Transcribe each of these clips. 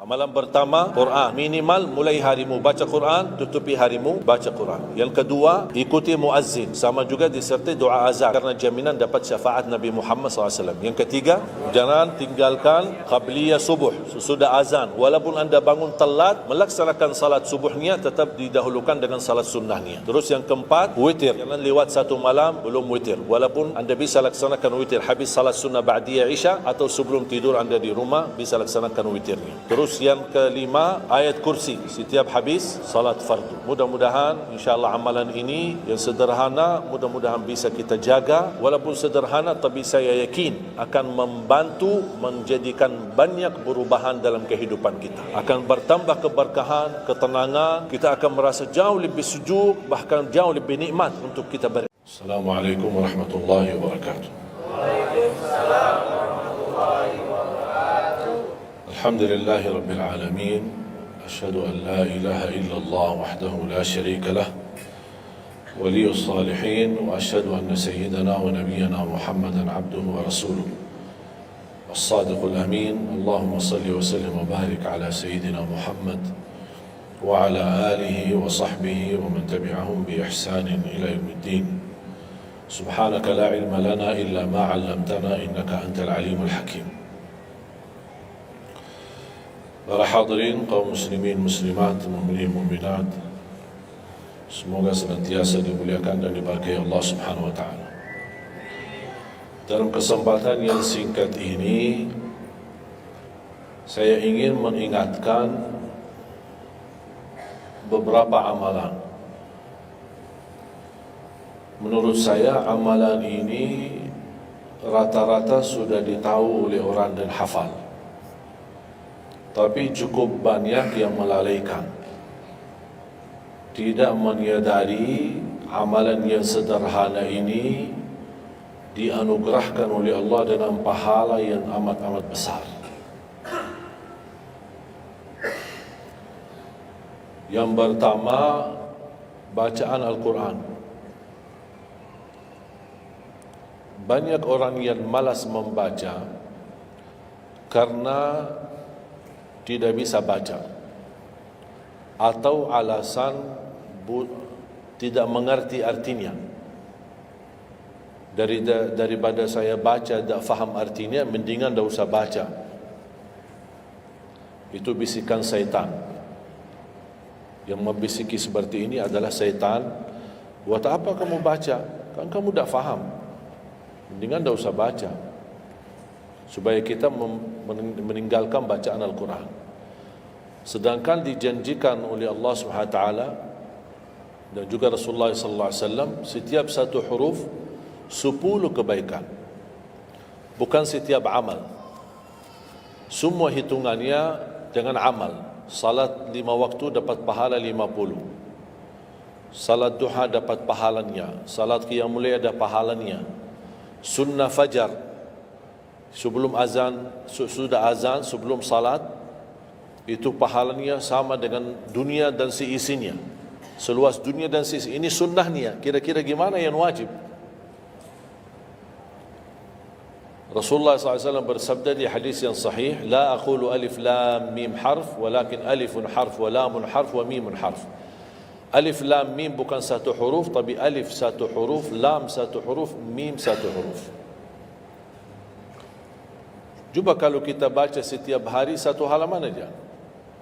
Amalan pertama, Quran. Minimal mulai harimu baca Quran, tutupi harimu baca Quran. Yang kedua, ikuti muazzin. Sama juga disertai doa azan karena jaminan dapat syafaat Nabi Muhammad SAW. Yang ketiga, jangan tinggalkan qabliyah subuh sesudah azan. Walaupun anda bangun telat, melaksanakan salat subuhnya tetap didahulukan dengan salat sunnahnya. Terus yang keempat, witir. Jangan lewat satu malam belum witir. Walaupun anda bisa laksanakan witir habis salat sunnah ba'diyah isya atau sebelum tidur anda di rumah bisa laksanakan witirnya. Terus yang kelima, ayat kursi setiap habis salat fardu. Mudah-mudahan insyaAllah amalan ini yang sederhana mudah-mudahan bisa kita jaga. Walaupun sederhana tapi saya yakin akan membantu menjadikan banyak perubahan dalam kehidupan kita. Akan bertambah keberkahan, ketenangan. Kita akan merasa jauh lebih sejuk, bahkan jauh lebih nikmat untuk kita beri. Assalamualaikum warahmatullahi wabarakatuh. Waalaikumsalam warahmatullahi wabarakatuh. Alhamdulillahi Rabbil Alamin. Ashhadu an la ilaha illallah wahdahu la sharika lah waliyus salihin wa ashhadu anna sayyidana wa nabiyyana Muhammadan abduhu wa rasuluh as-sadiqul amin. Allahumma salli wa sallim wa barik ala sayyidina Muhammad wa ala alihi wa sahbihi wa man tabi'ahum bi ihsanin ila yaumiddin. Subhanaka la ilma lana illa ma 'allamtana innaka antal alimul hakim. Para hadirin kaum muslimin muslimat, mukminin mukminat, semoga senantiasa dimuliakan dan diberkahi Allah Subhanahu wa taala. Dalam kesempatan yang singkat ini saya ingin mengingatkan beberapa amalan. Menurut saya amalan ini rata-rata sudah ditahu oleh orang dan hafal. Tapi cukup banyak yang melalaikan, tidak menyadari amalan yang sederhana ini dianugerahkan oleh Allah dengan pahala yang amat-amat besar. Yang pertama, bacaan Al-Quran. Banyak orang yang malas membaca karena tidak bisa baca atau alasan tidak mengerti artinya. Daripada saya baca tak faham artinya, mendingan tak usah baca. Itu bisikan syaitan. Yang membisiki seperti ini adalah syaitan. Buat apa kamu baca? Kan kamu tak faham. Mendingan tak usah baca, supaya kita meninggalkan bacaan Al-Quran. Sedangkan dijanjikan oleh Allah SWT dan juga Rasulullah SAW, setiap satu huruf 10 kebaikan, bukan setiap amal. Semua hitungannya dengan amal. Salat 5 waktu dapat pahala 50, salat duha dapat pahalanya, salat qiyamul lail ada pahalanya, sunnah fajar sebelum azan, sudah azan, sebelum salat, itu pahalanya sama dengan dunia dan seisinya, seluas dunia dan seisinya. Ini sunnahnya. Kira-kira gimana yang wajib? Rasulullah SAW bersabda di hadis yang sahih, la aqulu alif lam mim harf, walakin alifun harf wa lamun harf wa mimun harf. Alif lam mim bukan satu huruf, tapi alif satu huruf, lam satu huruf, mim satu huruf. Cuba kalau kita baca setiap hari satu halaman aja,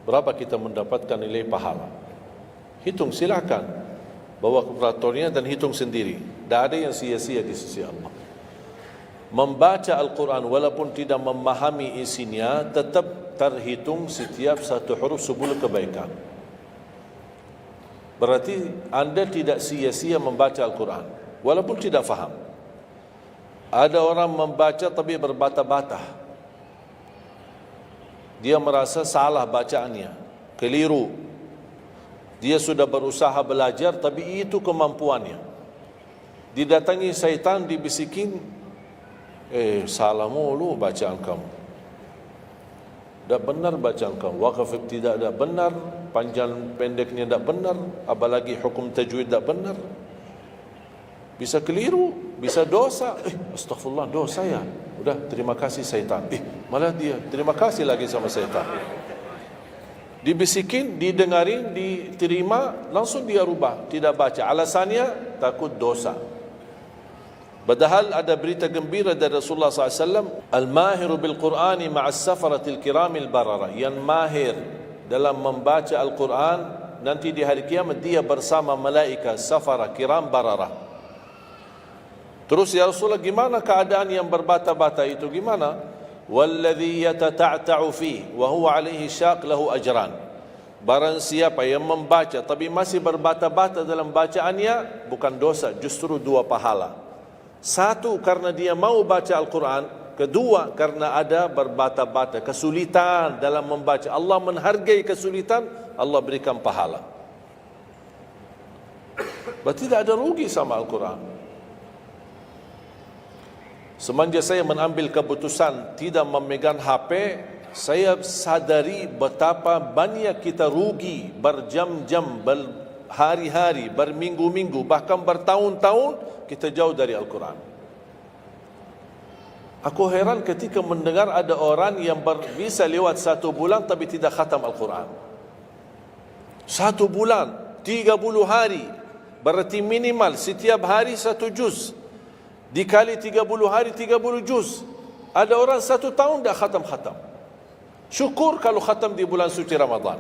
berapa kita mendapatkan nilai pahala? Hitung, silakan. Bawa kalkulatornya dan hitung sendiri. Tak ada yang sia-sia di sisi Allah. Membaca Al-Quran walaupun tidak memahami isinya, tetap terhitung setiap satu huruf 10 kebaikan. Berarti anda tidak sia-sia membaca Al-Quran walaupun tidak faham. Ada orang membaca tapi berbata-bata. Dia merasa salah bacaannya, keliru. Dia sudah berusaha belajar tapi itu kemampuannya. Didatangi syaitan, dibisikin, salah mulu bacaan kamu, tak benar bacaan kamu, wakaf tidak benar, panjang pendeknya tak benar, apalagi hukum tajwid tak benar. Bisa keliru, bisa dosa. Astagfirullah, dosa ya. Udah, terima kasih syaitan. Malah dia terima kasih lagi sama syaitan. Dibisikin, didengarin, diterima, langsung dia rubah, tidak baca. Alasannya takut dosa. Padahal ada berita gembira dari Rasulullah SAW, al-mahiru bil-Qur'ani ma'as safaratil kiramil barara, yang mahir dalam membaca Al-Quran, nanti di hari kiamat dia bersama malaikat safara kiram barara. Terus ya Rasulullah, gimana keadaan yang berbata-bata itu, gimana? Walladhi yatata'ta'u fi wa huwa alaihi syaq lahu ajran. Barang siapa yang membaca tapi masih berbata-bata dalam bacaannya, bukan dosa, justru 2 pahala. Satu, karena dia mau baca Al-Quran. Kedua, karena ada berbata-bata, kesulitan dalam membaca. Allah menghargai kesulitan, Allah berikan pahala. Berarti tidak ada rugi sama Al-Quran. Semenjak saya mengambil keputusan tidak memegang HP, saya sadari betapa banyak kita rugi berjam-jam, berhari-hari, berminggu-minggu, bahkan bertahun-tahun kita jauh dari Al-Quran. Aku heran ketika mendengar ada orang yang bisa lewat 1 bulan tapi tidak khatam Al-Quran. 1 bulan, 30 hari, berarti minimal setiap hari 1 juz. Dikali 30 hari, 30 juz. Ada orang 1 tahun dah khatam-khatam. Syukur kalau khatam di bulan suci Ramadan.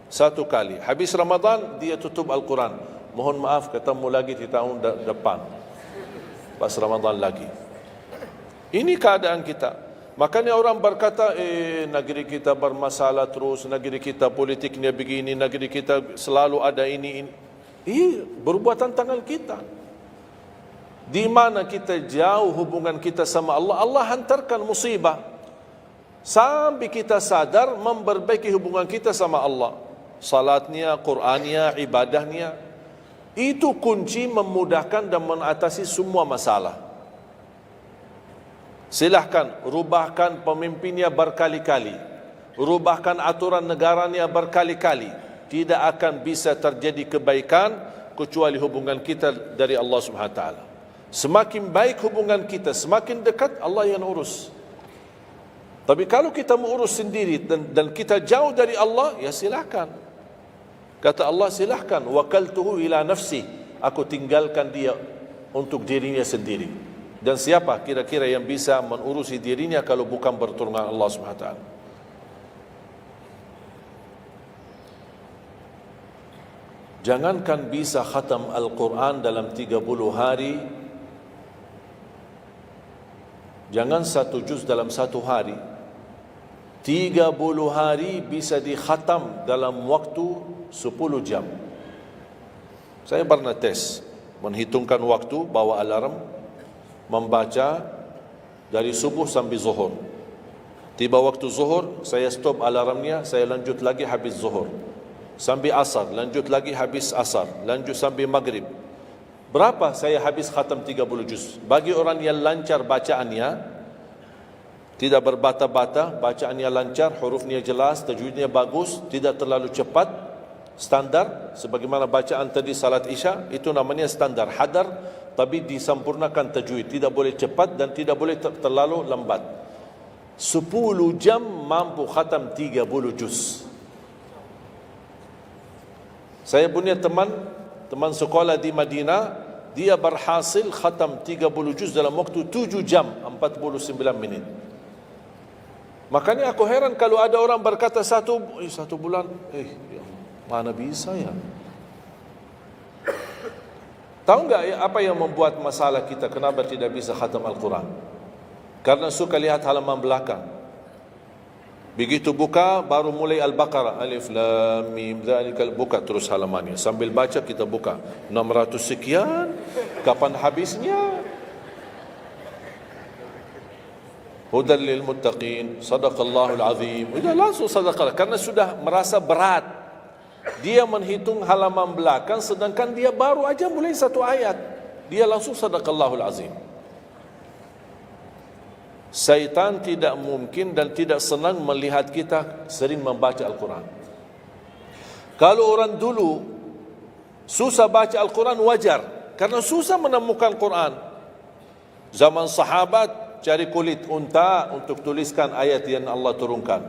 1 kali. Habis Ramadan, dia tutup Al-Quran. Mohon maaf, ketemu lagi di tahun depan. Pas Ramadan lagi. Ini keadaan kita. Makanya orang berkata, negeri kita bermasalah terus, negeri kita politiknya begini, negeri kita selalu ada ini. Perbuatan tangan kita. Di mana kita jauh hubungan kita sama Allah, Allah hantarkan musibah. Sampai kita sadar memperbaiki hubungan kita sama Allah. Salatnya, Qur'annya, ibadahnya. Itu kunci memudahkan dan mengatasi semua masalah. Silahkan rubahkan pemimpinnya berkali-kali, rubahkan aturan negaranya berkali-kali, tidak akan bisa terjadi kebaikan kecuali hubungan kita dari Allah Subhanahu wa taala. Semakin baik hubungan kita, semakin dekat, Allah yang urus. Tapi kalau kita mengurus sendiri dan kita jauh dari Allah, ya silakan. Kata Allah, silahkan. Wakaltuhu ila nafsi. Aku tinggalkan dia untuk dirinya sendiri. Dan siapa kira-kira yang bisa mengurusi dirinya kalau bukan bertolongan Allah SWT? Jangankan bisa khatam Al-Quran dalam 30 hari. Jangan 1 juz dalam 1 hari. 30 hari bisa dikhatam dalam waktu 10 jam. Saya pernah tes, menghitungkan waktu, bawa alarm, membaca dari subuh sampai zuhur. Tiba waktu zuhur, saya stop alarmnya, saya lanjut lagi habis zuhur. Sampai asar, lanjut lagi habis asar, lanjut sampai maghrib. Berapa saya habis khatam 30 juz? Bagi orang yang lancar bacaannya, tidak berbata-bata, bacaannya lancar, hurufnya jelas, tajwidnya bagus, tidak terlalu cepat, standar, sebagaimana bacaan tadi salat Isya, itu namanya standar, hadar, tapi disempurnakan tajwid, tidak boleh cepat dan tidak boleh terlalu lambat. 10 jam mampu khatam 30 juz. Saya punya teman sekolah di Madinah, dia berhasil khatam 30 juz dalam waktu 7 jam 49 menit. Makanya aku heran kalau ada orang berkata 1 bulan, mana bisa ya? Tahu enggak ya, apa yang membuat masalah kita kenapa tidak bisa khatam Al-Quran? Karena suka lihat halaman belakang. Begitu buka baru mulai Al-Baqarah, Alif Lam Mim Dzalikal, buka terus halamannya. Sambil baca kita buka 600 sekian, kapan habisnya? Hudan lil muttaqin, sadaqallahul azim. Sudah langsung sadaqah, karena sudah merasa berat. Dia menghitung halaman belakang sedangkan dia baru aja mulai 1 ayat. Dia langsung sadaqallahul azim. Syaitan tidak mungkin dan tidak senang melihat kita sering membaca Al-Quran. Kalau orang dulu susah baca Al-Quran wajar, karena susah menemukan Quran. Zaman sahabat cari kulit unta untuk tuliskan ayat yang Allah turunkan.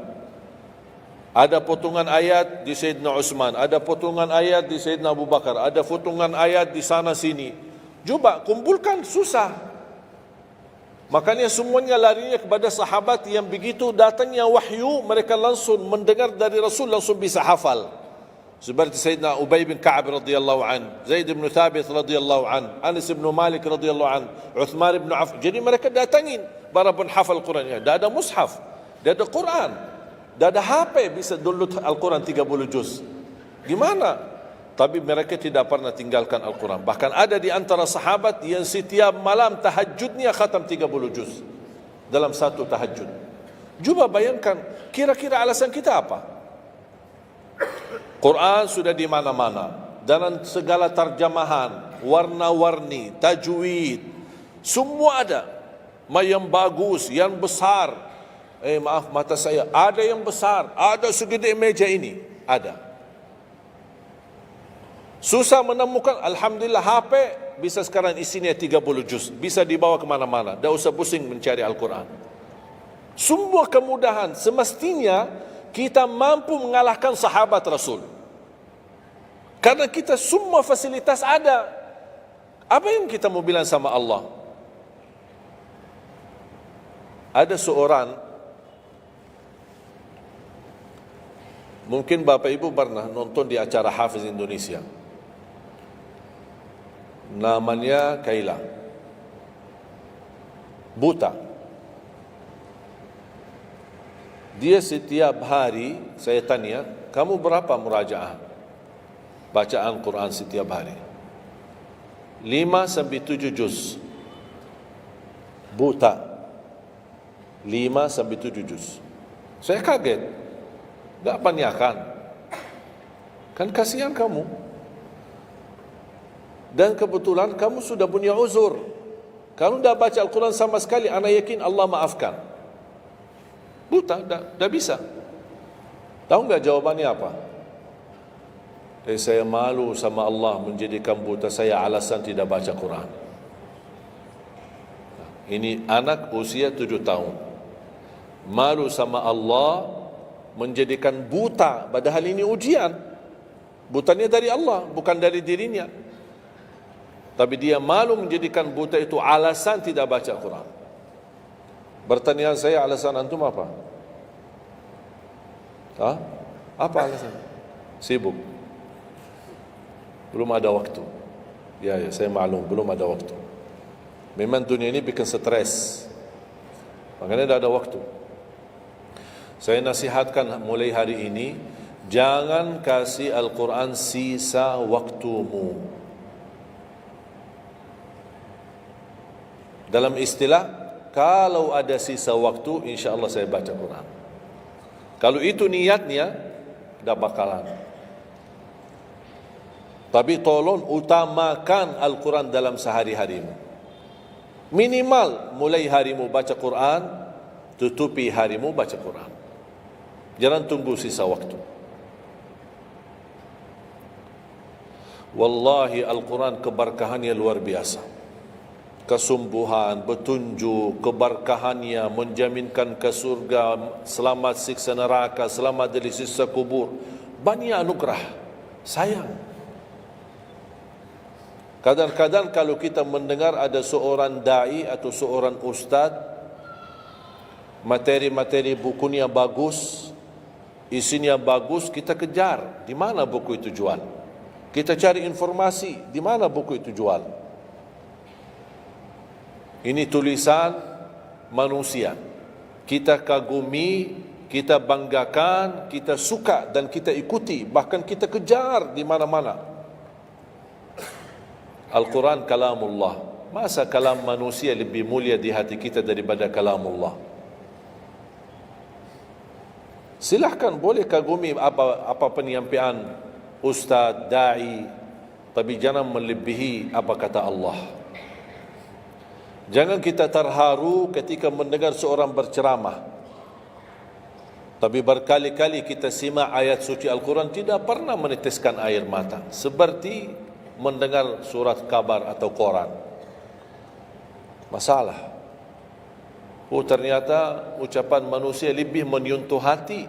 Ada potongan ayat di Sayyidina Utsman, ada potongan ayat di Sayyidina Abu Bakar, ada potongan ayat di sana sini. Cuba kumpulkan, susah. Makanya semuanya larinya kepada sahabat yang begitu datangnya wahyu, mereka langsung mendengar dari Rasul, langsung bisa hafal. Seperti Sayyidina Ubay bin Ka'ab radhiyallahu an, Zaid bin Thabit radhiyallahu an, Anas bin Malik radhiyallahu an, Uthman bin Affan. Jadi mereka datangin para penghafal Quran. Dah ada mushaf, dah ada Quran, dah ada HP, bisa download Al-Quran 30 juz. Gimana? Tapi mereka tidak pernah tinggalkan Al-Quran. Bahkan ada di antara sahabat yang setiap malam tahajudnya khatam 30 juz dalam satu tahajud. Cuba bayangkan, kira-kira alasan kita apa? Quran sudah di mana-mana, dan segala terjemahan, warna-warni, tajwid, semua ada. Yang bagus, yang besar. Maaf, mata saya, ada yang besar, ada segede meja ini, ada. Susah menemukan, alhamdulillah HP bisa sekarang isinya 30 juz, bisa dibawa kemana-mana, tak usah pusing mencari Al-Quran. Semua kemudahan, semestinya kita mampu mengalahkan sahabat Rasul. Karena kita semua fasilitas ada. Apa yang kita mau bilang sama Allah? Ada seorang, mungkin Bapak Ibu pernah nonton di acara Hafiz Indonesia. Namanya Kaila. Buta. Dia setiap hari, saya tanya, kamu berapa murajaah bacaan Quran setiap hari? 5 sampai 7 juz. Buta. 5 sampai 7 juz. Saya kaget. Tak panyakan. Kan kasihan kamu. Dan kebetulan kamu sudah punya uzur. Kalau tidak baca Al-Quran sama sekali, ana yakin Allah maafkan. Buta, dah bisa. Tahu enggak jawabannya apa? Saya malu sama Allah menjadikan buta saya alasan tidak baca Quran. Ini anak usia 7 tahun. Malu sama Allah menjadikan buta, padahal ini ujian. Butanya dari Allah, bukan dari dirinya. Tapi dia malu menjadikan buta itu alasan tidak baca Quran. Bertanya saya, alasan antum apa? Apa alasan? Sibuk. Belum ada waktu. Ya, saya maklum, belum ada waktu. Memang dunia ini bikin stres. Makanya tidak ada waktu. Saya nasihatkan mulai hari ini, jangan kasih Al-Quran sisa waktumu. Dalam istilah, kalau ada sisa waktu, insya Allah saya baca Quran. Kalau itu niatnya, tidak bakalan. Tapi tolong utamakan Al-Quran dalam sehari-harimu. Minimal mulai harimu baca Quran, tutupi harimu baca Quran. Jangan tunggu sisa waktu. Wallahi Al-Quran keberkahannya luar biasa. Kesumbuhan, petunjuk, keberkahannya menjaminkan ke surga, selamat siksa neraka, selamat dari siksa kubur. Banyak anugerah. Sayang. Kadang-kadang kalau kita mendengar ada seorang da'i atau seorang ustaz, materi-materi bukunya bagus, isinya bagus, kita kejar. Di mana buku itu jual? Kita cari informasi, di mana buku itu jual? Ini tulisan manusia. Kita kagumi, kita banggakan, kita suka dan kita ikuti, bahkan kita kejar di mana-mana. Al-Quran kalamullah. Masa kalam manusia lebih mulia di hati kita daripada kalamullah? Silahkan, boleh kagumi apa penyampaian ustaz, da'i, tapi jangan melebihi apa kata Allah. Jangan kita terharu ketika mendengar seorang berceramah, tapi berkali-kali kita simak ayat suci Al-Quran tidak pernah meneteskan air mata, seperti mendengar surat kabar atau koran. Masalah. Ternyata ucapan manusia lebih menyentuh hati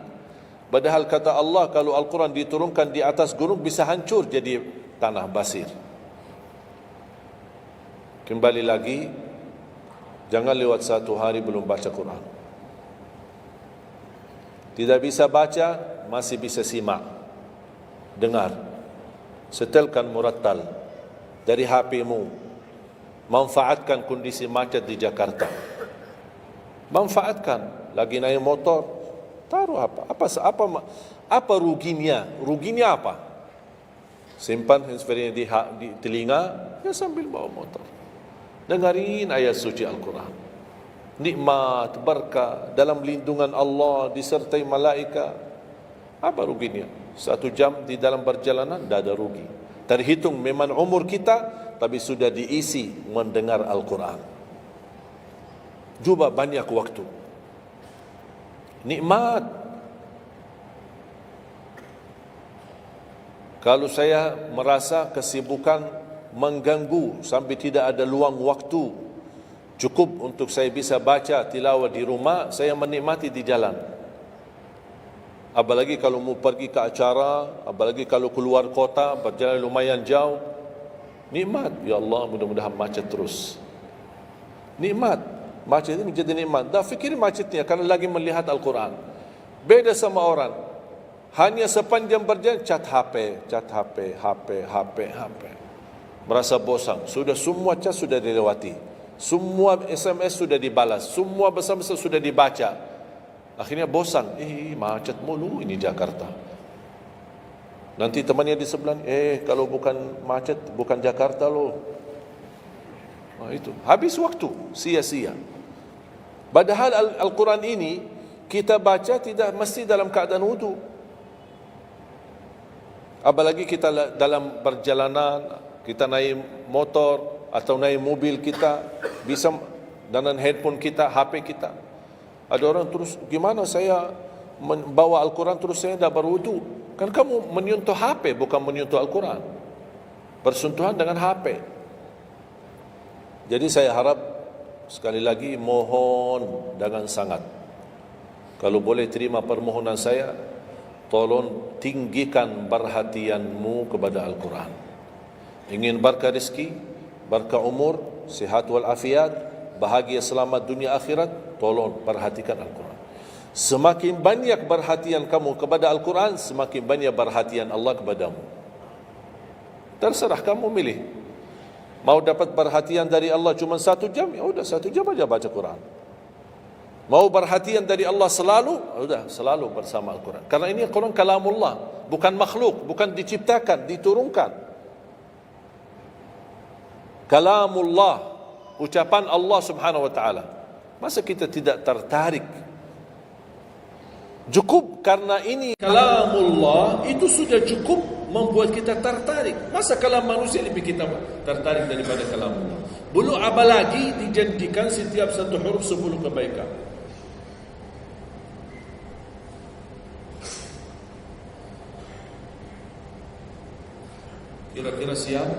Padahal kata Allah, kalau Al-Quran diturunkan di atas gunung bisa hancur jadi tanah basir. Kembali lagi, jangan lewat satu hari belum baca Quran. Tidak bisa baca, masih bisa simak, dengar. Setelkan murattal dari HP-mu. Manfaatkan kondisi macet di Jakarta. Manfaatkan. Lagi naik motor, taruh apa ruginya? Ruginya apa? Simpan handsfree di telinga, ya sambil bawa motor. Dengarin ayat suci Al-Quran. Nikmat, berkah, dalam lindungan Allah, disertai malaikat. Apa ruginya? 1 jam di dalam perjalanan, tidak ada rugi. Terhitung memang umur kita, tapi sudah diisi mendengar Al-Quran. Juga banyak waktu. Nikmat. Kalau saya merasa kesibukan mengganggu sampai tidak ada luang waktu cukup untuk saya bisa baca tilawah di rumah, saya menikmati di jalan. Apalagi kalau mau pergi ke acara, apalagi kalau keluar kota, berjalan lumayan jauh, nikmat. Ya Allah, mudah-mudahan macet terus. Nikmat. Macet ini menjadi nikmat. Dah fikir macetnya karena lagi melihat Al-Quran. Beda sama orang, hanya sepanjang berjalan cat HP, HP. Merasa bosan. Sudah semua cat sudah dilewati, semua SMS sudah dibalas, semua pesan-pesan sudah dibaca. Akhirnya bosan. Macet mulu ini Jakarta. Nanti temannya di sebelah, kalau bukan macet, bukan Jakarta loh. Nah, itu habis waktu, sia-sia. Padahal Al-Quran ini kita baca tidak mesti dalam keadaan wudu. Apalagi kita dalam perjalanan, kita naik motor atau naik mobil, kita bisa dengan handphone kita, HP kita. Ada orang terus, gimana saya membawa Al-Quran terus saya tidak berwudu? Kan kamu menyentuh HP, bukan menyentuh Al-Quran. Bersentuhan dengan HP. Jadi saya harap, sekali lagi mohon dengan sangat, kalau boleh terima permohonan saya, tolong tinggikan perhatianmu kepada Al-Quran. Ingin berkah rezeki, berkah umur, sihat wal afiat, bahagia selamat dunia akhirat, tolong perhatikan Al-Quran. Semakin banyak perhatian kamu kepada Al-Quran, semakin banyak perhatian Allah kepadamu. Terserah kamu milih. Mau dapat perhatian dari Allah cuma 1 jam, ya udah 1 jam aja baca Quran. Mau perhatian dari Allah selalu, udah selalu bersama Al-Quran. Karena ini Al-Quran kalamullah, bukan makhluk, bukan diciptakan, diturunkan. Kalamullah, ucapan Allah subhanahu wa ta'ala. Masa kita tidak tertarik? Cukup karena ini kalamullah, itu sudah cukup membuat kita tertarik. Masa kalam manusia lebih kita tertarik daripada kalamullah? Belum apalagi dijadikan setiap satu huruf 10 kebaikan. Kira-kira siap?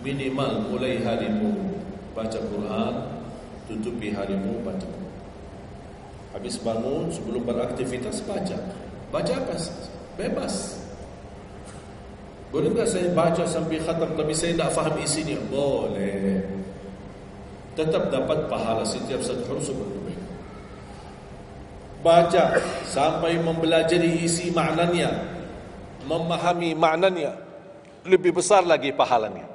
Minimal mulai harimu baca Quran, tutupi harimu baca Quran. Habis bangun, sebelum beraktivitas baca. Baca apa? Bebas. Boleh tak saya baca sampai khatam tapi saya tak faham isinya? Boleh. Tetap dapat pahala setiap satu huruf sebelum. Baca sampai mempelajari isi maknanya, memahami maknanya, lebih besar lagi pahalanya.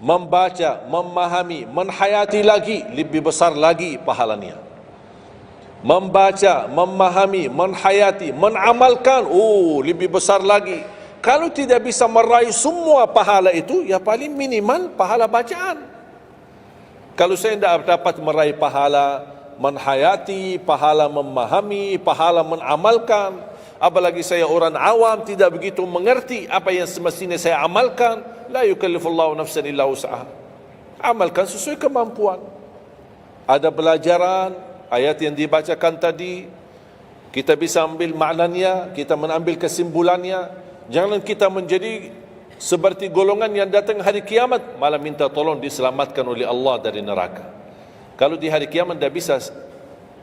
Membaca, memahami, menhayati lagi, lebih besar lagi pahalanya. Membaca, memahami, menhayati, menamalkan, lebih besar lagi. Kalau tidak bisa meraih semua pahala itu, ya paling minimal pahala bacaan. Kalau saya tidak dapat meraih pahala menhayati, pahala memahami, pahala menamalkan, apalagi saya orang awam tidak begitu mengerti apa yang semestinya saya amalkan, la yukallifullahu nafsan illa wus'aha. Amalkan sesuai kemampuan. Ada pelajaran ayat yang dibacakan tadi, kita bisa ambil maknanya, kita mengambil kesimpulannya. Jangan kita menjadi seperti golongan yang datang hari kiamat malah minta tolong diselamatkan oleh Allah dari neraka. Kalau di hari kiamat tidak bisa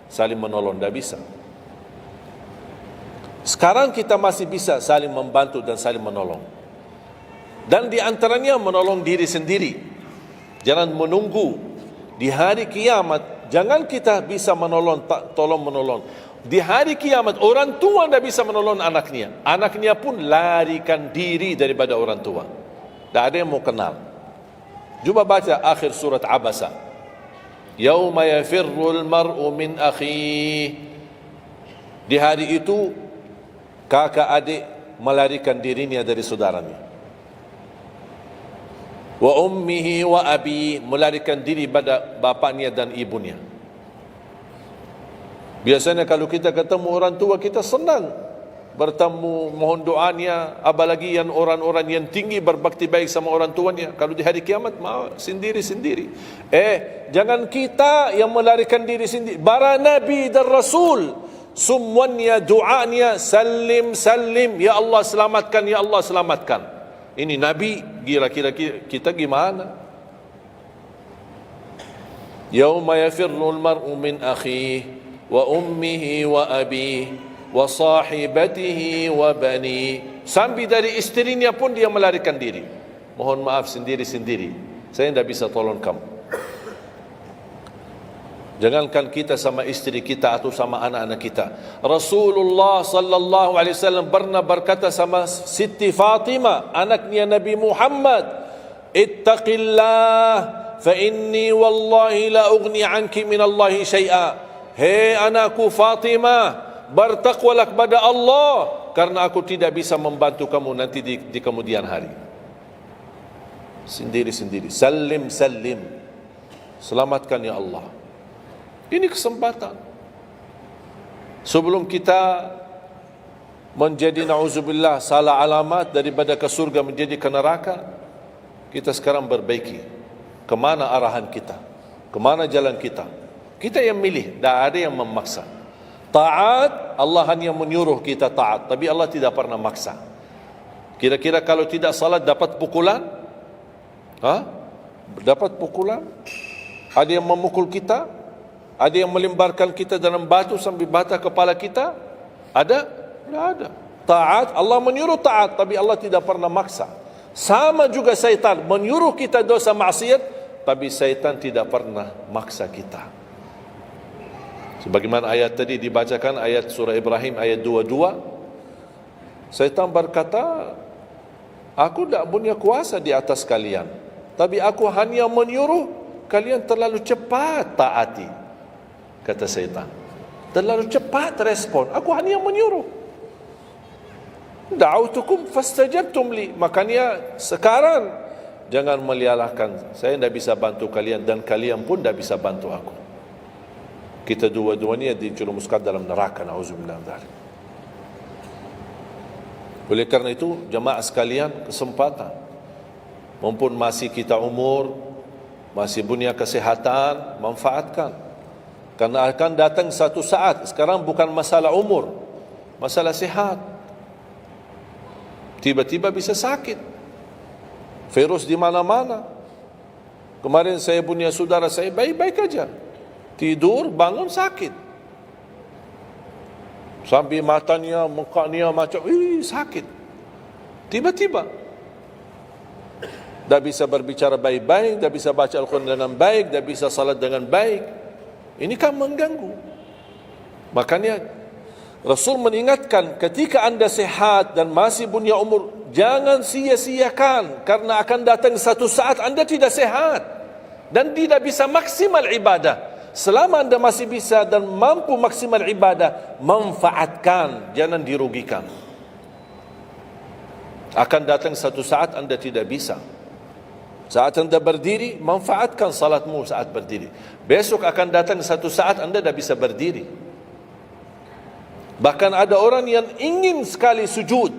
saling menolong, tidak bisa. Sekarang kita masih bisa saling membantu dan saling menolong. Dan di antaranya menolong diri sendiri. Jangan menunggu di hari kiamat. Jangan kita bisa menolong, tolong menolong. Di hari kiamat orang tua tidak bisa menolong anaknya. Anaknya pun larikan diri daripada orang tua. Tak ada yang mau kenal. Cuba baca akhir surat Abasa. Yauma yafirrul mar'u min akhi. Di hari itu kakak adik melarikan dirinya dari saudaranya. Wa ummihi wa abi, melarikan diri pada bapaknya dan ibunya. Biasanya kalau kita ketemu orang tua kita senang bertemu, mohon doanya, apalagi yang orang-orang yang tinggi berbakti baik sama orang tuanya. Kalau di hari kiamat mau sendiri-sendiri. Jangan kita yang melarikan diri sendiri. Para nabi dan rasul semuanya doanya salim salim, ya Allah selamatkan, ya Allah selamatkan. Ini nabi, kira-kira kita gimana? Yauma yafirrul mar'u min akhihi wa ummihi wa abihi wa sahibatihi wa bani. Sampai dari istrinya pun dia melarikan diri. Mohon maaf sendiri-sendiri, saya tidak bisa tolong kamu. Jangankan kita sama istri kita atau sama anak-anak kita. Rasulullah sallallahu alaihi wasallam pernah berkata sama Siti Fatimah, anaknya Nabi Muhammad, "Ittaqillah fa inni wallahi la ughni anki min Allah syai'a." Hei anakku Fatimah, bertakwalah kepada Allah karena aku tidak bisa membantu kamu nanti di kemudian hari. Sendiri-sendiri, salim salim, selamatkan ya Allah. Ini kesempatan. Sebelum kita menjadi na'udzubillah salah alamat daripada ke surga menjadi ke neraka, kita sekarang perbaiki kemana arahan kita, kemana jalan kita. Kita yang milih, tidak ada yang memaksa. Taat, Allah hanya menyuruh kita taat, tapi Allah tidak pernah maksa. Kira-kira kalau tidak salat dapat pukulan? Dapat pukulan? Ada yang memukul kita? Ada yang melemparkan kita dalam batu sampai bata kepala kita? Ada? Tidak ada. Taat, Allah menyuruh taat, tapi Allah tidak pernah maksa. Sama juga syaitan, menyuruh kita dosa maksiat, tapi syaitan tidak pernah maksa kita. Sebagaimana ayat tadi dibacakan, ayat surah Ibrahim ayat 22, syaitan berkata, aku tidak punya kuasa di atas kalian, tapi aku hanya menyuruh kalian terlalu cepat taati. Kata syaitan, terlalu cepat respon, aku hanya menyuruh. Da'autukum fastajabtum li. Makanya sekarang jangan melialahkan, saya tidak bisa bantu kalian dan kalian pun tidak bisa bantu aku. Kita dua-duanya dijerumuskan dalam neraka, na'udzubillah min dzalik. Oleh karena itu jemaah sekalian, kesempatan, mumpun masih kita umur, masih punya kesehatan, manfaatkan. Karena akan datang satu saat, sekarang bukan masalah umur, masalah sehat. Tiba-tiba bisa sakit, virus di mana-mana. Kemarin saya punya saudara saya baik-baik aja, tidur bangun sakit, sampai matanya, mukanya macam sakit. Tiba-tiba tak bisa berbicara baik-baik, tak bisa baca Al-Quran dengan baik, tak bisa salat dengan baik. Ini kan mengganggu. Makanya Rasul mengingatkan, ketika anda sehat dan masih punya umur, jangan sia-siakan, karena akan datang satu saat anda tidak sehat dan tidak bisa maksimal ibadah. Selama anda masih bisa dan mampu maksimal ibadah, manfaatkan, jangan dirugikan. Akan datang satu saat anda tidak bisa. Saat anda berdiri, manfaatkan salatmu saat berdiri. Besok akan datang satu saat anda tidak bisa berdiri. Bahkan ada orang yang ingin sekali sujud,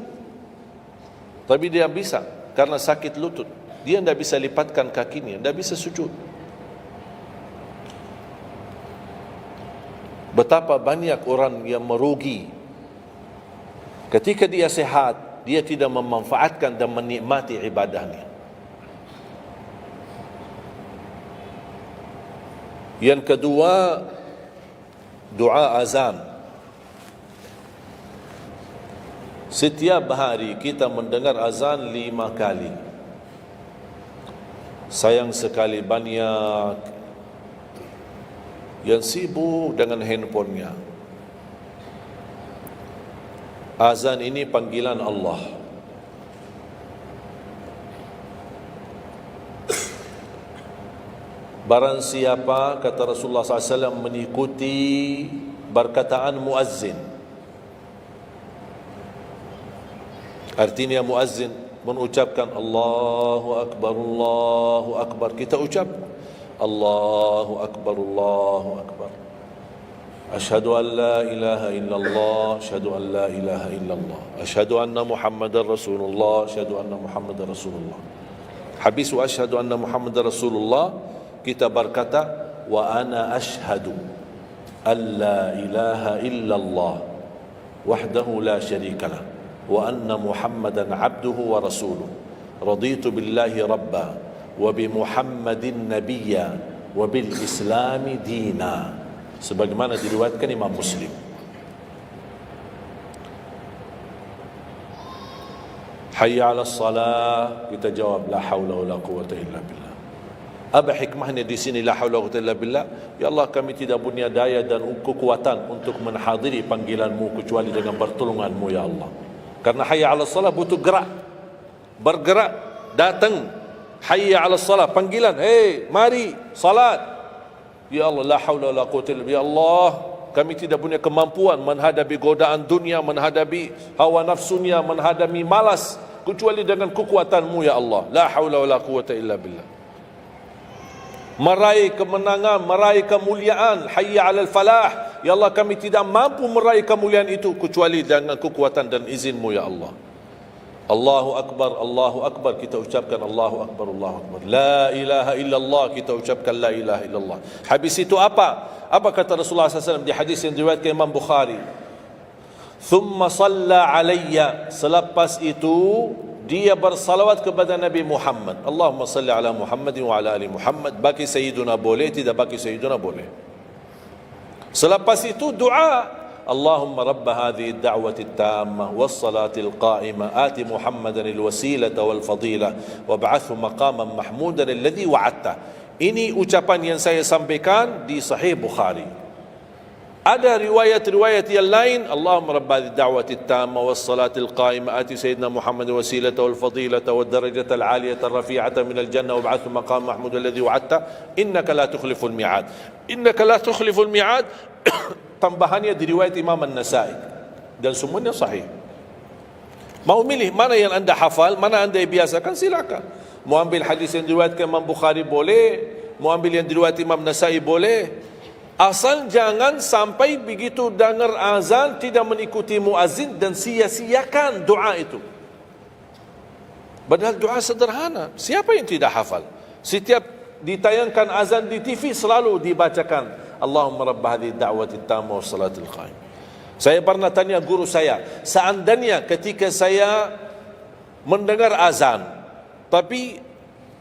tapi dia bisa karena sakit lutut. Dia tidak bisa lipatkan kakinya, tidak bisa sujud. Betapa banyak orang yang merugi ketika dia sehat, dia tidak memanfaatkan dan menikmati ibadahnya. Yang kedua, doa azan. Setiap hari kita mendengar azan 5 kali. Sayang sekali banyak yang sibuk dengan handphonenya. Azan ini panggilan Allah. Barang siapa, kata Rasulullah SAW, mengikuti perkataan muazzin, artinya muazzin mengucapkan Allahu Akbar, kita ucap Allahu Akbar, asyhadu an la ilaha illallah, asyhadu an la ilaha illallah, asyhadu anna Muhammadar Rasulullah, asyhadu anna Muhammadar Rasulullah. Habis wa asyhadu anna Muhammadar Rasulullah, kita berkata wa ana asyhadu an la ilaha illallah wahdahu la syarikalah wa anna Muhammadan abduhu wa rasuluh. Raditu billahi rabba wa bi Muhammadin nabiyya wa bil islami dina, sebagaimana diriwayatkan Imam Muslim. Hayya 'alas salah, kita jawab la haula wala quwwata illa billah. Apa hikmahnya di sini la haula wala quwwata illa billah? Ya Allah, kami tidak punya daya dan kekuatan untuk menghadiri panggilan-Mu kecuali dengan pertolongan-Mu ya Allah. Karena hayya 'alas salah butuh gerak, bergerak, datang. Hayya 'alas salah, panggilan, hey mari salat. Ya Allah, la haula wala quwwata illa billah. Ya Allah, kami tidak punya kemampuan menghadapi godaan dunia, menghadapi hawa nafsunya, menghadapi malas kecuali dengan kekuatan-Mu ya Allah. La haula wala quwwata illa billah. Meraih kemenangan, meraih kemuliaan, hayya 'alal falah. Ya Allah, kami tidak mampu meraih kemuliaan itu kecuali dengan kekuatan dan izin-Mu ya Allah. Allahu Akbar, kita ucapkan Allahu Akbar. La ilaha illallah, kita ucapkan la ilaha illallah. Habis itu apa? Apa kata Rasulullah SAW di hadis yang diriwayatkan Imam Bukhari? Thumma salla alayya, selepas itu dia bersalawat kepada Nabi Muhammad. Allahumma salli ala Muhammadin wa ala ali Muhammad. Bagi Sayyiduna boleh, tidak bagi Sayyiduna boleh. Selepas itu doa, Allahumma rabba hadhihi ad-da'wati at-tammah was-salati al-qa'imah ati Muhammadan al-wasilata wal-fadilah wab'athhu maqaman mahmudan alladhi wa'adta. Ini ucapan yang saya sampaikan di Sahih Bukhari. Ada riwayat-riwayat yang lain, Allahumma rabba hadhihi ad-da'wati at-tammah was-salati al-qa'imah ati sayyidina Muhammadan al-wasilata wal-fadilata wad-darajata al-'aliyata ar-rafi'ata min al-jannah wab'athhu maqaman mahmudan alladhi wa'adta innaka la tukhliful mi'ad. Innaka la tukhliful mi'ad. Tambahannya diriwayat Imam An-Nasai dan semuanya sahih. Mau milih mana yang anda hafal, mana anda biasakan, silakan. Mau ambil hadis yang diriwayatkan Imam Bukhari boleh, mau ambil yang diriwayat Imam Nasai boleh. Asal jangan sampai begitu dengar azan tidak mengikuti muazzin dan sia-siakan doa itu. Padahal doa sederhana. Siapa yang tidak hafal? Setiap ditayangkan azan di TV selalu dibacakan Allahumma rabb hadhihi ad-da'wati at-tammah was-salatil qa'imah. Saya pernah tanya guru saya, seandainya ketika saya mendengar azan tapi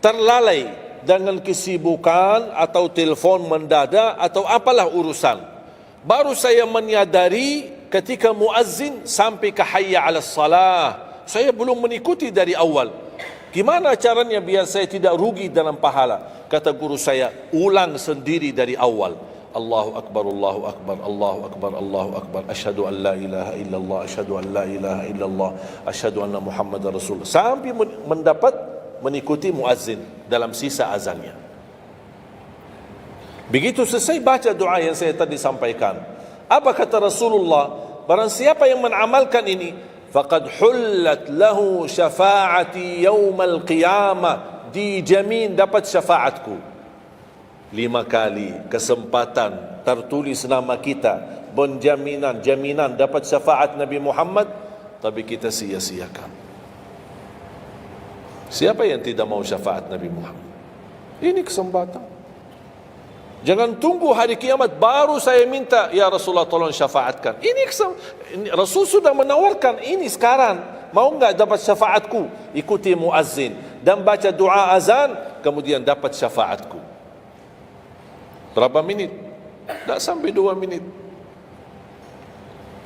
terlalai dengan kesibukan atau telefon mendadak atau apalah urusan, baru saya menyadari ketika muazzin sampai ke hayya 'alas salah, saya belum mengikuti dari awal. Gimana caranya biar saya tidak rugi dalam pahala? Kata guru saya, ulang sendiri dari awal. Allahu Akbar, Allahu Akbar, Allahu Akbar, Allahu Akbar, asyhadu an la ilaha illallah, asyhadu an la ilaha illallah, asyhadu anna Muhammadar Rasulullah, sampai mendapat mengikuti muazzin dalam sisa azannya. Begitu selesai baca doa yang saya tadi sampaikan, apa kata Rasulullah? Barang siapa yang mengamalkan ini, faqad hullat lahu syafa'ati yaumal qiyamah, dijamin dapat syafaatku. 5 kali kesempatan tertulis nama kita, jaminan dapat syafaat Nabi Muhammad, tapi kita sia-siakan. Siapa yang tidak mau syafaat Nabi Muhammad? Ini kesempatan. Jangan tunggu hari kiamat baru saya minta, ya Rasulullah tolong syafaatkan. Ini Rasul sudah menawarkan ini sekarang. Mau enggak dapat syafaatku? Ikuti muazzin dan baca doa azan, kemudian dapat syafaatku. Berapa minit? Tak sampai 2 minit.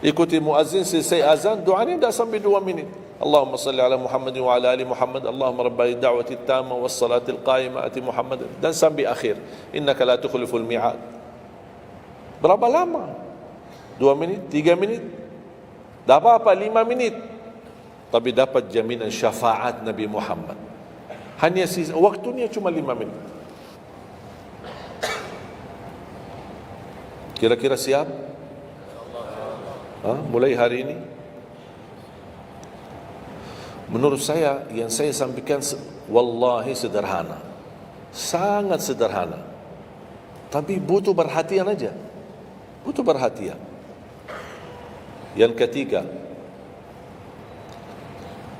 Ikuti muazzin, selesai azan, doa ni dah sampai 2 minit. Allahumma salli ala Muhammad wa ala ali Muhammad, Allahumma rabbi da'wati tamma was salatil qa'imah ati Muhammad, dan sampai akhir, innaka la tukhliful mi'ad. Berapa lama? 2 minit, 3 minit? Dah apa-apa 5 minit. Tapi dapat jaminan syafaat Nabi Muhammad. Hanya waktunya cuma 5 minit. Kira-kira siap? Mulai hari ini. Menurut saya, yang saya sampaikan wallahi sederhana, sangat sederhana, tapi butuh perhatian aja, butuh perhatian. Yang ketiga,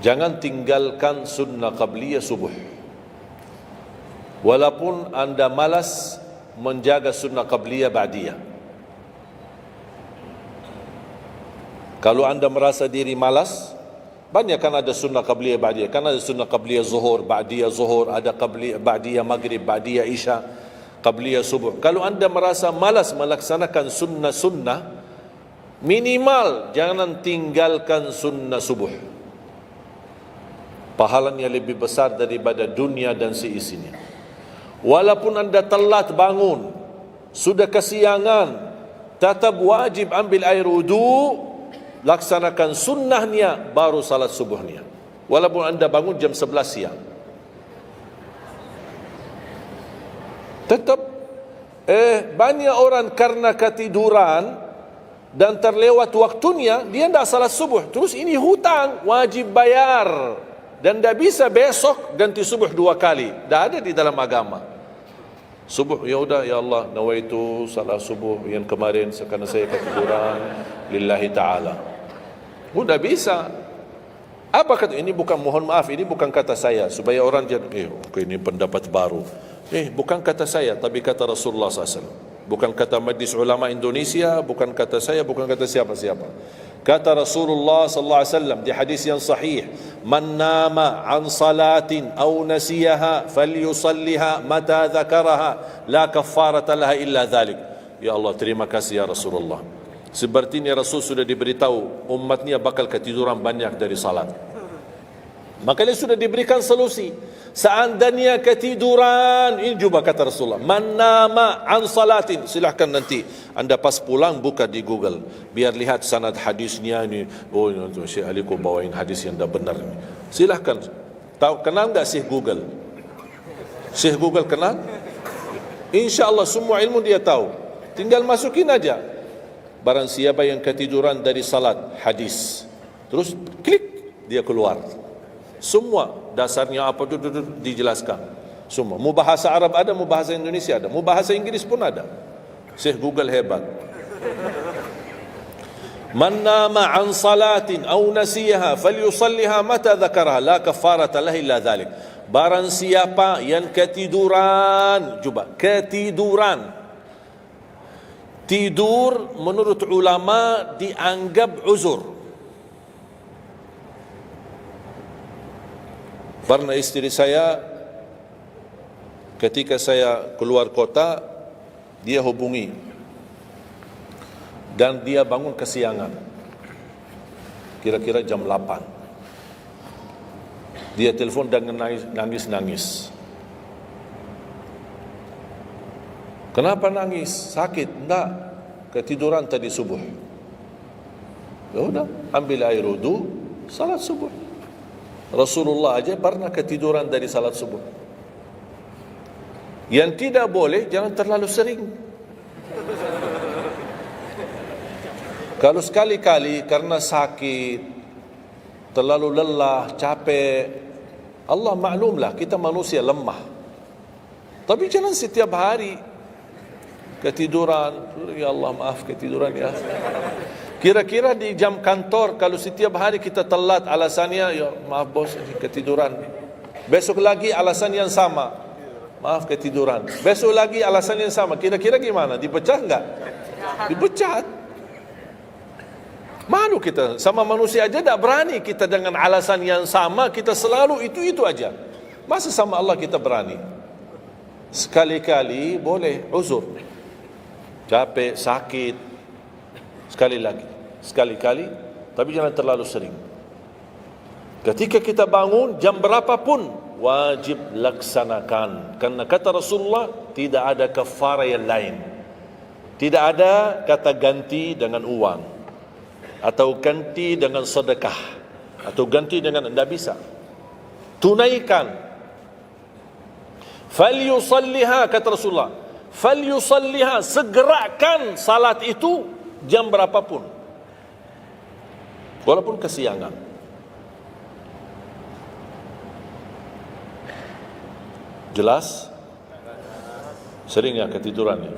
jangan tinggalkan sunnah qabliyah subuh. Walaupun anda malas menjaga sunnah qabliyah ba'diyah. Kalau anda merasa diri malas, banyak kan ada sunnah qabliyah ba'diyah. Kan ada sunnah qabliyah zuhur, ba'diyah zuhur, ada qabliyah ba'diyah maghrib, ba'diyah isya, qabliyah subuh. Kalau anda merasa malas melaksanakan sunnah-sunnah, minimal jangan tinggalkan sunnah subuh. Pahalanya lebih besar daripada dunia dan seisinya. Walaupun anda telat bangun, sudah kesiangan, tetap wajib ambil air wudu, laksanakan sunnahnya, baru salat subuhnya. Walaupun anda bangun jam 11 siang. Tetap banyak orang karena ketiduran dan terlewat waktunya, dia tidak salat subuh. Terus ini hutang, wajib bayar. Dan tidak bisa besok ganti subuh 2 kali. Tidak ada di dalam agama. Subuh, ya udah, ya Allah, nawaitu salat subuh yang kemarin karena saya ketiduran lillahi ta'ala. Sudah bisa. Apa kata ini? Bukan, mohon maaf, ini bukan kata saya supaya orang jadi ini pendapat baru. Bukan kata saya, tapi kata Rasulullah SAW. Bukan kata Majlis Ulama Indonesia, bukan kata saya, bukan kata siapa-siapa. Kata Rasulullah SAW di hadis yang sahih, man nama an salatin aw nasiyaha falyusalliha mata dzakaraha la kaffarata laha illa dhalik. Ya Allah, terima kasih ya Rasulullah. Sepertinya Rasul sudah diberitahu umatnya bakal ketiduran banyak dari salat. Maka dia sudah diberikan solusi. Seandainya ketiduran, ini juga kata Rasulullah, man nama an salatin, silahkan nanti anda pas pulang buka di Google, biar lihat sanad hadisnya ini. Oh, Syekh Ali kau bawain hadis yang dah benar ini. Silahkan. Tahu, kenal enggak Syekh Google? Syekh Google kenal? InsyaAllah semua ilmu dia tahu. Tinggal masukin aja. Barang siapa yang ketiduran dari salat, hadis, terus klik, dia keluar. Semua dasarnya apa itu dijelaskan. Semua. Mu bahasa Arab ada, mu bahasa Indonesia ada, mu bahasa Inggris pun ada. Syekh Google hebat. Man nama an salatin aw nasiyaha falyusalliha mata dzakaraha la kaffarata lahu illa dzalik. Barang siapa yang ketiduran, coba ketiduran. Tidur menurut ulama dianggap uzur. Pernah istri saya ketika saya keluar kota, dia hubungi dan dia bangun kesiangan, kira-kira jam 8. Dia telefon dan nangis. Kenapa nangis? Sakit? Enggak, ketiduran tadi subuh. Ya udah, ambil air wudu, salat subuh. Rasulullah aja pernah ketiduran dari salat subuh. Yang tidak boleh, jangan terlalu sering. Kalau sekali-kali karena sakit, terlalu lelah, capek, Allah maklumlah, kita manusia lemah. Tapi jangan setiap hari ketiduran. Ya Allah, maaf ketiduran ya. Kira-kira di jam kantor, kalau setiap hari kita telat, alasannya, ya maaf bos, ketiduran. Besok lagi alasan yang sama, maaf ketiduran. Besok lagi alasan yang sama. Kira-kira gimana? Dipecat enggak? Dipecat. Malu kita, sama manusia aja tak berani kita dengan alasan yang sama, kita selalu itu aja. Masa sama Allah kita berani? Sekali-kali boleh uzur. Capek, sakit. Sekali lagi, sekali-kali, tapi jangan terlalu sering. Ketika kita bangun, jam berapapun wajib laksanakan. Karena kata Rasulullah, tidak ada kafarah yang lain. Tidak ada kata ganti dengan uang, atau ganti dengan sedekah, atau ganti dengan, tidak bisa. Tunaikan. Falyusalliha, kata Rasulullah, falyusalliha, segerakan salat itu jam berapapun, walaupun kesiangan. Jelas? Sering ya ketiduran ya?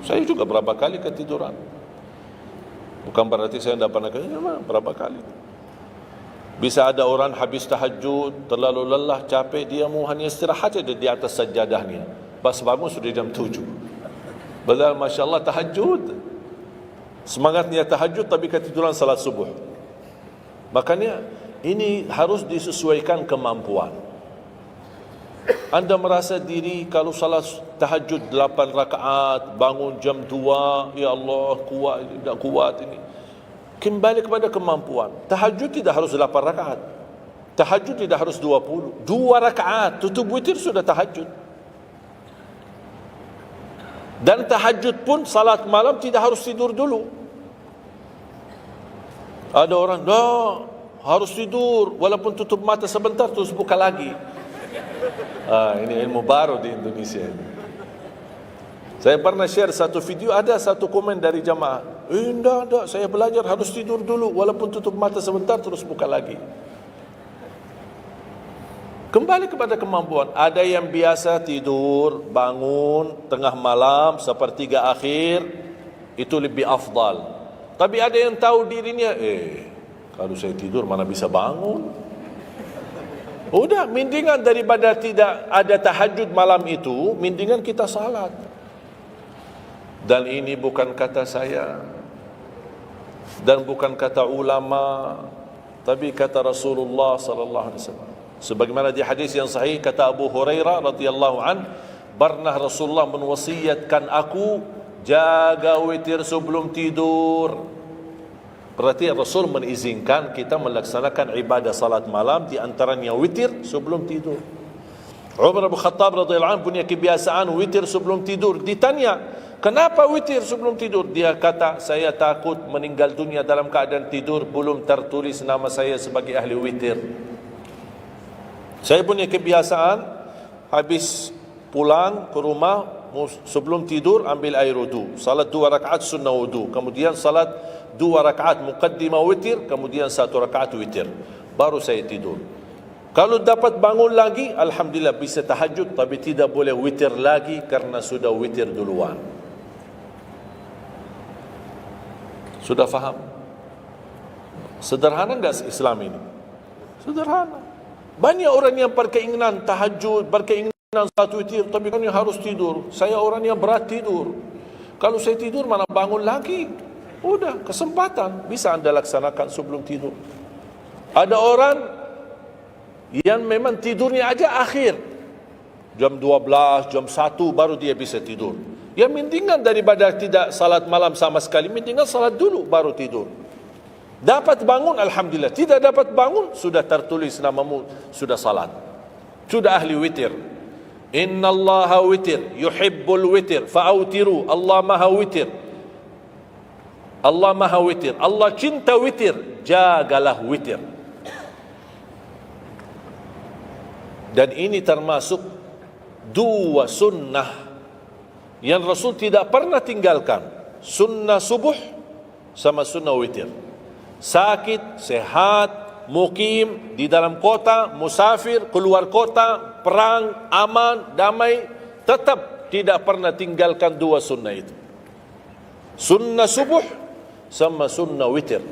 Saya juga berapa kali ketiduran. Bukan berarti saya tidak pernah ketiduran, berapa kali. Bisa ada orang habis tahajud, terlalu lelah, capek, dia mau hanya istirahat saja di atas sajadahnya. Pas bangun sudah jam 7. Padahal Masya Allah tahajud. Semangatnya tahajud tapi ketiduran salat subuh. Makanya ini harus disesuaikan kemampuan. Anda merasa diri kalau salat tahajud 8 rakaat, bangun jam 2, ya Allah kuat, tidak kuat ini. Kembali kepada kemampuan. Tahajud tidak harus 8 rakaat. Tahajud tidak harus 20. 2 rakaat, tutup witir sudah tahajud. Dan tahajud pun salat malam tidak harus tidur dulu. Ada orang, harus tidur, walaupun tutup mata sebentar terus buka lagi. Ini ilmu baru di Indonesia ini. Saya pernah share satu video, ada satu komen dari jamaah, tidak, saya belajar harus tidur dulu, walaupun tutup mata sebentar terus buka lagi. Kembali kepada kemampuan. Ada yang biasa tidur, bangun tengah malam, sepertiga akhir, itu lebih afdal. Tapi ada yang tahu dirinya, kalau saya tidur mana bisa bangun. Udah, mendingan daripada tidak ada tahajud malam itu, mendingan kita salat. Dan ini bukan kata saya, dan bukan kata ulama, tapi kata Rasulullah sallallahu alaihi wasallam. Sebagaimana di hadis yang sahih kata Abu Hurairah radhiyallahu an, pernah Rasulullah menwasiatkan aku jaga witir sebelum tidur. Berarti Rasul mengizinkan kita melaksanakan ibadah salat malam, di antaranya witir sebelum tidur. Umar bin Khattab radhiyallahu anhu punya kebiasaan witir sebelum tidur. Ditanya, kenapa witir sebelum tidur? Dia kata, saya takut meninggal dunia dalam keadaan tidur, belum tertulis nama saya sebagai ahli witir. Saya punya kebiasaan, habis pulang ke rumah, sebelum tidur ambil air wudu, salat 2 rakaat sunnah wudu, kemudian salat 2 rakaat muqaddimah witir, kemudian 1 rakaat witir, baru saya tidur. Kalau dapat bangun lagi, alhamdulillah bisa tahajud, tapi tidak boleh witir lagi karena sudah witir duluan. Sudah faham? Sederhana enggak Islam ini? Sederhana. Banyak orang yang berkeinginan tahajud, berkeinginan satu witir, tapi kan harus tidur. Saya orang yang berat tidur. Kalau saya tidur mana bangun lagi? Udah, kesempatan bisa Anda laksanakan sebelum tidur. Ada orang yang memang tidurnya aja akhir, jam 12, jam 1 baru dia bisa tidur. Ya mendingan daripada tidak salat malam sama sekali, mendingan salat dulu baru tidur. Dapat bangun, alhamdulillah. Tidak dapat bangun, sudah tertulis namamu, sudah salat, sudah ahli witir. Inna Allaha witir, yuhibbul witir, fa'autiru. Allah maha witir, Allah maha witir, Allah cinta witir, jagalah witir. Dan ini termasuk 2 sunnah yang Rasul tidak pernah tinggalkan, sunnah subuh sama sunnah witir. Sakit, sehat, mukim, di dalam kota, musafir, keluar kota, perang, aman, damai, tetap tidak pernah tinggalkan 2 sunnah itu. Sunnah subuh sama sunnah witir.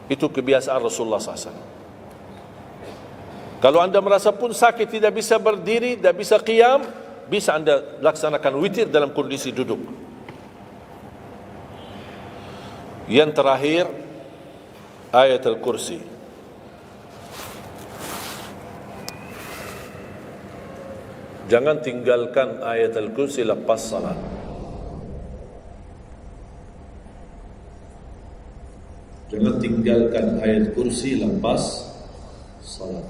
Itu kebiasaan Rasulullah SAW. Kalau anda merasa pun sakit, tidak bisa berdiri, tidak bisa qiyam, bisa anda laksanakan witir dalam kondisi duduk. Yang terakhir, ayat Al-Kursi. Jangan tinggalkan ayat Al-Kursi lepas salat. Jangan tinggalkan ayat kursi lepas salat.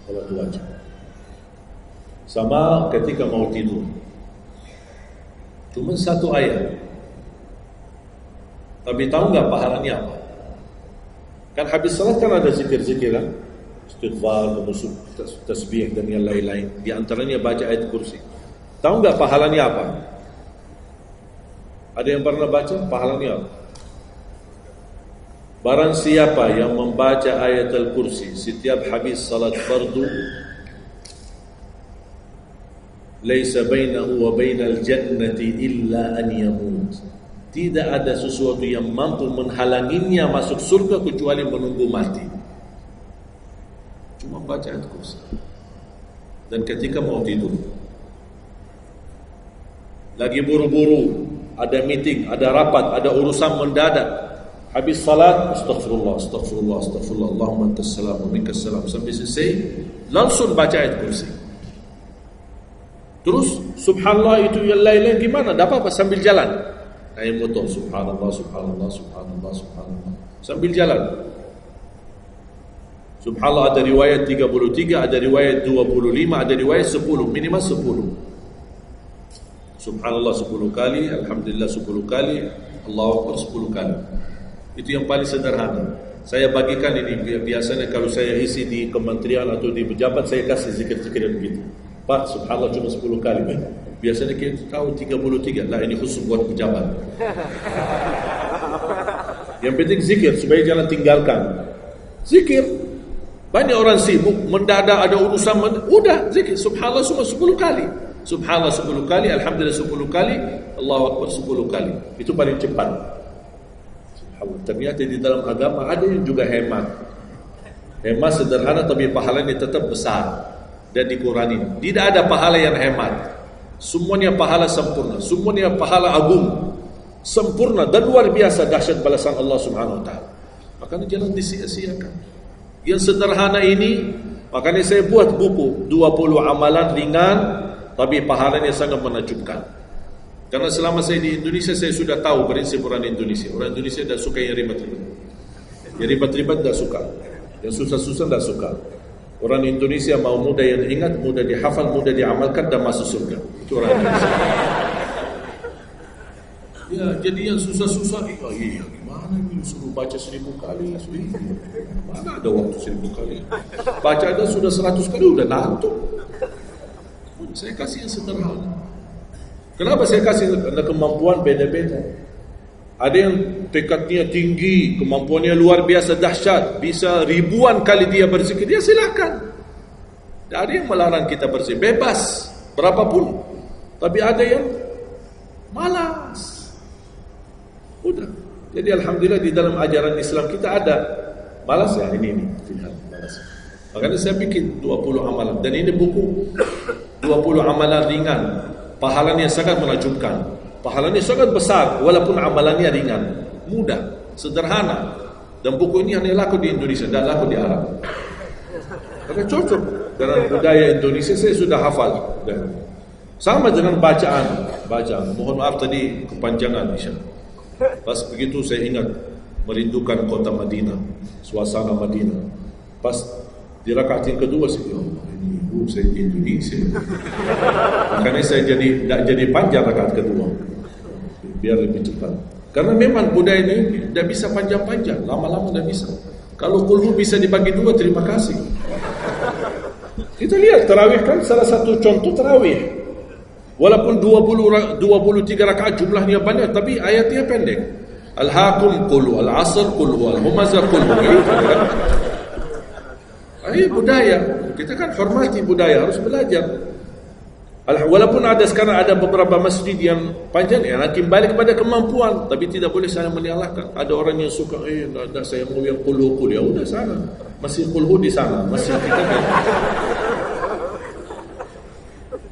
Salat wajib. Sama ketika mau tidur. Cuma satu ayat. Tapi tahu nggak pahalanya apa? Kan habis salat kan ada zikir-zikir kan? Istighfar, tasbih dan yang lain-lain. Di antaranya baca ayat kursi. Tahu nggak pahalanya apa? Ada yang pernah baca pahalanya apa? Barang siapa yang membaca ayat al-kursi setiap habis salat fardu, laisa bainahu wa bainal jannati illa an yamut. Tidak ada sesuatu yang mampu menghalanginya masuk surga kecuali menunggu mati. Cuma baca ayat kursi. Dan ketika mau tidur, lagi buru-buru, ada meeting, ada rapat, ada urusan mendadak, habis salat, astaghfirullah, astaghfirullah, astaghfirullah, Allahumma antas salam wa minkas salam, sampai selesai, langsung baca ayat kursi. Terus subhanallah itu yang lain-lain gimana? Dapat apa? Sambil jalan naik motor, subhanallah, subhanallah, subhanallah, subhanallah, sambil jalan. Subhanallah ada riwayat 33, ada riwayat 25, ada riwayat 10, minimal 10. Subhanallah 10 kali, alhamdulillah 10 kali, Allahu Akbar 10 kali. Itu yang paling sederhana. Saya bagikan ini biasanya kalau saya isi di kementerian atau di pejabat, saya kasih zikir-zikir begitu. Pak, subhanallah cuma 10 kali. Biasanya kita tahu 33. Lah ini khusus buat pejabat. Yang penting zikir supaya jangan tinggalkan. Zikir. Banyak orang sibuk mendadak ada urusan, udah zikir subhanallah cuma 10 kali. Subhanallah 10 kali, alhamdulillah 10 kali, Allahu Akbar 10 kali. Itu paling cepat. Subhanallah. Ternyata di dalam agama ada yang juga hemat. Hemat sederhana tapi pahalanya tetap besar dan dikurangi. Tidak ada pahala yang hemat. Semuanya pahala sempurna, semuanya pahala agung, sempurna dan luar biasa dahsyat balasan Allah Subhanahu wa taala. Makanya jangan disia-siakan. Yang sederhana ini, makanya saya buat buku 20 amalan ringan tapi pahalanya sangat menakjubkan. Karena selama saya di Indonesia, saya sudah tahu prinsip orang Indonesia. Orang Indonesia tidak suka yang ribet-ribet. Yang ribet-ribet tidak suka. Yang susah-susah tidak suka. Orang Indonesia mau mudah yang ingat, mudah dihafal, mudah diamalkan dan masuk surga. Itu orang Indonesia. Ya, jadi yang susah-susah, iya gimana ini suruh baca 1000 kali? Mana ada waktu 1000 kali? Baca ada sudah 100 kali, udah ngantuk. Saya kasih yang sederhana. Kenapa saya kasih? Karena kemampuan beda-beda. Ada yang tekadnya tinggi, kemampuannya luar biasa dahsyat, bisa ribuan kali dia berzikir, dia silakan. Tidak ada yang melarang kita berzikir, bebas berapapun. Tapi ada yang malas. Udah. Jadi alhamdulillah di dalam ajaran Islam kita ada malas ya ini malas. Makanya saya bikin 20 amalan dan ini buku 20 amalan ringan, pahalanya sangat menakjubkan. Pahalanya sangat besar walaupun amalannya ringan, mudah, sederhana. Dan buku ini hanya laku di Indonesia, tidak laku di Arab. Karena cocok dengan budaya Indonesia, saya sudah hafal. Dan sama dengan bacaan. Mohon maaf tadi kepanjangan Isya. Pas begitu saya ingat merindukan kota Madinah, suasana Madinah. Pas di rakaat yang kedua saya saya di Indonesia. Makanya saya tidak jadi panjang rakaat kedua, biar lebih cepat. Karena memang budaya ini tidak bisa panjang-panjang, lama-lama tidak bisa. Kalau kulhu bisa dibagi dua, terima kasih. Kita lihat tarawih kan salah satu contoh tarawih. Walaupun 23 rakaat jumlahnya banyak, tapi ayatnya pendek. Al-hakum qul al-asr qul al-humazah qul. Ini budaya. Kita kan hormati budaya, harus belajar. Walaupun ada sekarang ada beberapa masjid yang panjang, ya hakim balik kepada kemampuan, tapi tidak boleh saling menyalahkan. Ada orang yang suka, ada saya mau yang qul, ya udah sana. Masih qul di sana, masih kita kan.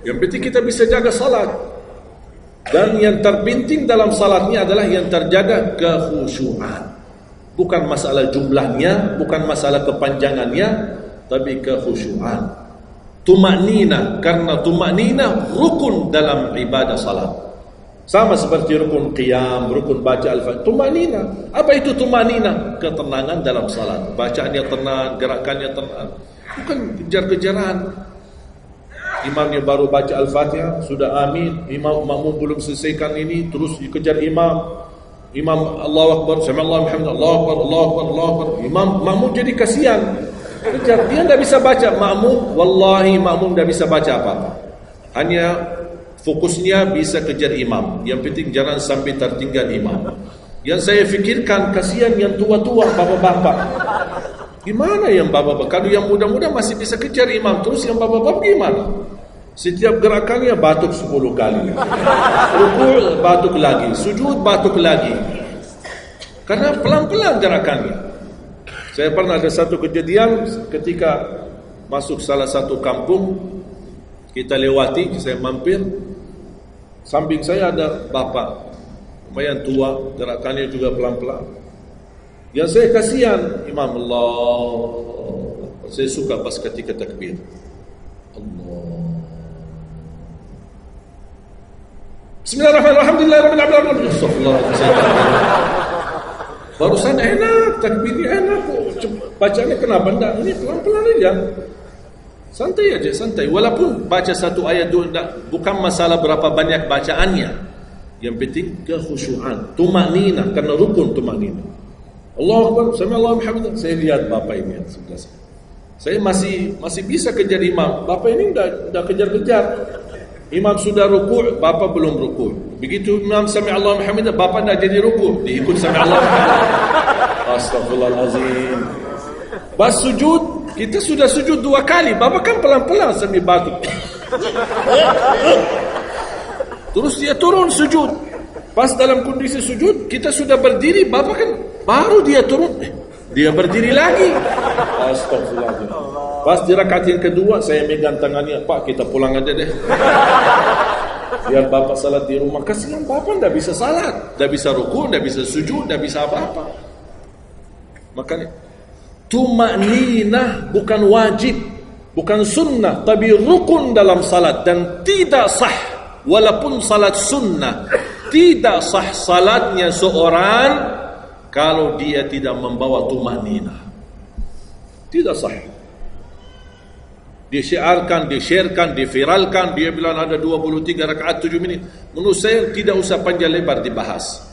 Yang penting kita bisa jaga salat. Dan yang terpenting dalam salatnya adalah yang terjaga kekhusyuan. Bukan masalah jumlahnya, bukan masalah kepanjangannya, tapi kekhusyuan. Tumaknina, karena tumaknina rukun dalam ibadah salat. Sama seperti rukun qiyam, rukun baca al-fatihah. Tumanina. Apa itu tumanina? Ketenangan dalam salat. Bacaannya tenang, gerakannya tenang. Bukan kejar-kejaran. Imamnya baru baca al-fatihah, sudah amin. Imam makmum belum selesaikan ini, terus dikejar imam. Imam Allahu Akbar, sami'allahu hamdah, Allahu Akbar, Allahu Akbar, Allahu Akbar. Imam makmum jadi kasihan. Kejar. Dia tidak bisa baca makmum. Wallahi makmum tidak bisa baca apa-apa. Hanya fokusnya bisa kejar imam. Yang penting jangan sampai tertinggal imam. Yang saya fikirkan, kasihan yang tua-tua, bapak-bapak. Gimana yang bapak-bapak? Kalau yang muda-muda masih bisa kejar imam, terus yang bapak-bapak gimana? Setiap gerakannya batuk 10 kali. Rukuk batuk lagi, sujud batuk lagi. Karena pelan-pelan gerakannya. Saya pernah ada satu kejadian ketika masuk salah satu kampung, kita lewati, saya mampir. Samping saya ada bapak, lumayan tua, gerakannya juga pelan-pelan. Yang saya kasihan, Imam Allah. Saya suka pas ketika takbir. Allah. Bismillahirrahmanirrahim. Alhamdulillahirrahmanirrahim. Astagfirullahaladzim. Barusan enak, takbirnya enak. Bacanya kenapa enggak? Ini pelan-pelan aja. Santai aja, santai. Walaupun baca satu ayat dua, bukan masalah berapa banyak bacaannya. Yang penting kekhusyuan, tumanina, karena rukun tumanina. Allahu Akbar, sami'allahu hamdah. Saya lihat bapak ini sebelah saya. Saya masih bisa kejar imam. Bapak ini dah kejar-kejar. Imam sudah rukuk, bapak belum rukuk. Begitu imam sami'allahu hamdah, bapak dah jadi rukuk, diikut sami'allahu hamdah. Astagfirullahalazim. Pas sujud, kita sudah sujud 2 kali. Bapak kan pelan-pelan sambil batuk. Terus dia turun sujud. Pas dalam kondisi sujud, kita sudah berdiri. Bapak kan baru dia turun. Dia berdiri lagi. Astagfirullahaladzim. Pas di rakaat yang kedua, saya megang tangannya. Pak, kita pulang aja deh. Biar bapak salat di rumah. Kasihan bapak tidak bisa salat. Tidak bisa ruku, tidak bisa sujud, tidak bisa apa-apa. Makanya tumanina bukan wajib, bukan sunnah, tapi rukun dalam salat. Dan tidak sah, walaupun salat sunnah, tidak sah salatnya seorang kalau dia tidak membawa tumanina. Tidak sah. Disiarkan, di-sharekan, diviralkan, dia bilang ada 23 rakaat 7 menit. Menurut saya tidak usah panjang lebar dibahas.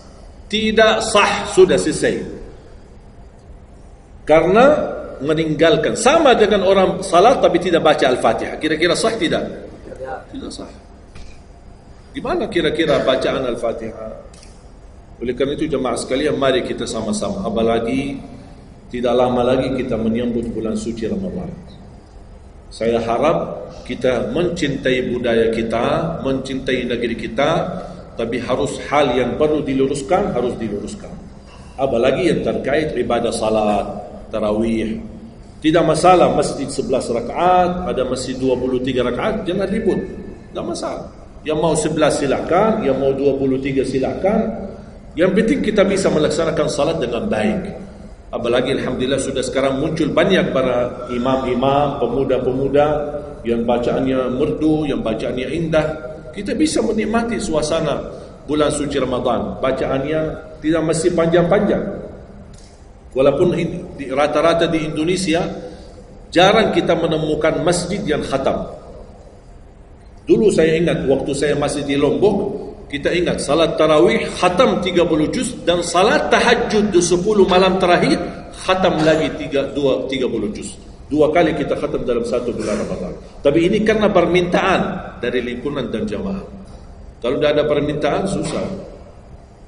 Tidak sah, sudah selesai. Karena meninggalkan, sama dengan orang salat tapi tidak baca Al-Fatihah. Kira-kira sah tidak? Tidak sah. Gimana kira-kira bacaan Al-Fatihah? Oleh karena itu jemaah sekalian, mari kita sama-sama. Apalagi tidak lama lagi kita menyambut bulan suci Ramadan. Saya harap kita mencintai budaya kita, mencintai negeri kita, tapi harus hal yang perlu diluruskan, harus diluruskan. Apalagi yang terkait ibadah salat, tarawih. Tidak masalah masjid 11 rakaat, ada masjid 23 rakaat, jangan ribut. Tidak masalah. Yang mau 11 silakan, yang mau 23 silakan. Yang penting kita bisa melaksanakan salat dengan baik. Apalagi alhamdulillah sudah sekarang muncul banyak para imam-imam, pemuda-pemuda yang bacaannya merdu, yang bacaannya indah. Kita bisa menikmati suasana bulan suci Ramadan. Bacaannya tidak mesti panjang-panjang. Walaupun rata-rata di Indonesia jarang kita menemukan masjid yang khatam. Dulu saya ingat waktu saya masih di Lombok, kita ingat salat tarawih khatam 30 juz dan salat tahajud di 10 malam terakhir khatam lagi 30 juz. 2 kali kita khatam dalam 1 bulan Ramadan. Tapi ini karena permintaan dari lingkungan dan jamaah. Kalau tidak ada permintaan susah.